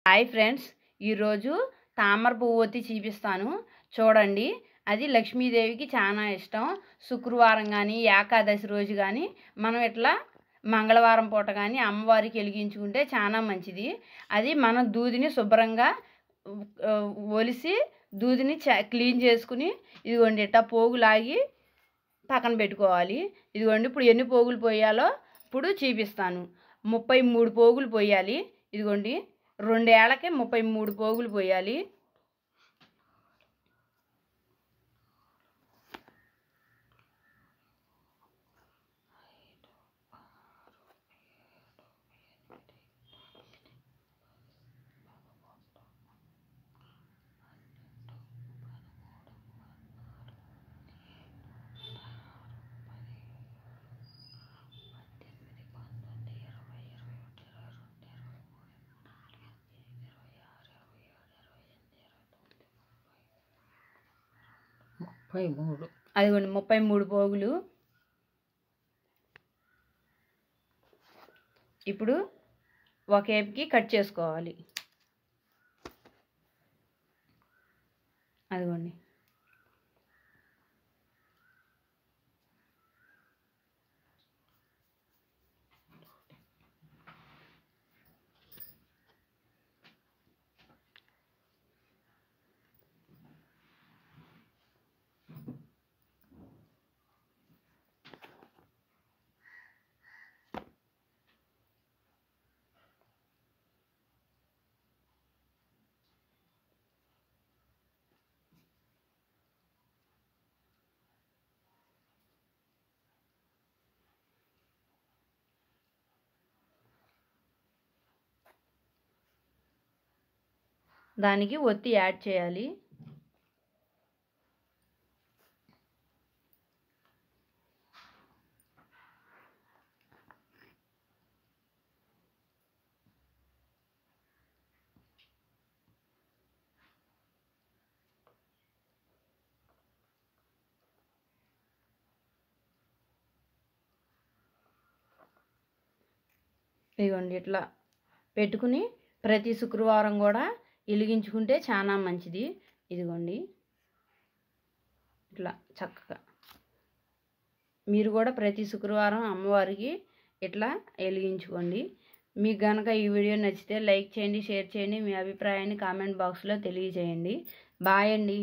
Hi friends, ఈరోజు తామర పువ్వొత్తి చూపిస్తాను చూడండి. అది లక్ష్మీదేవికి చాలా ఇష్టం. శుక్రవారం కానీ ఏకాదశి రోజు కానీ మనం ఇట్లా మంగళవారం పూట కానీ అమ్మవారికి వెలిగించుకుంటే చాలా మంచిది. అది మనం దూదిని శుభ్రంగా ఒలిసి దూదిని క్లీన్ చేసుకుని ఇదిగోండి ఇట్లా పోగులాగి పక్కన పెట్టుకోవాలి. ఇదిగోండి ఇప్పుడు ఎన్ని పోగులు పోయాలో ఇప్పుడు చూపిస్తాను. 33 పోగులు పోయాలి. ఇదిగోండి 2 ఏళ్ళకే 33 పోగులు పోయాలి. అదిగోండి 33 పోగులు. ఇప్పుడు ఒక ఏపుకి కట్ చేసుకోవాలి. అదిగోండి దానికి ఒత్తి యాడ్ చేయాలి. ఇదిగోండి ఇట్లా పెట్టుకుని ప్రతి శుక్రవారం కూడా వెలిగించుకుంటే చాలా మంచిది. ఇదిగోండి ఇట్లా చక్కగా మీరు కూడా ప్రతి శుక్రవారం అమ్మవారికి ఇట్లా వెలిగించుకోండి. మీకు కనుక ఈ వీడియో నచ్చితే లైక్ చేయండి, షేర్ చేయండి, మీ అభిప్రాయాన్ని కామెంట్ బాక్స్లో తెలియజేయండి. బాయ్ అండి.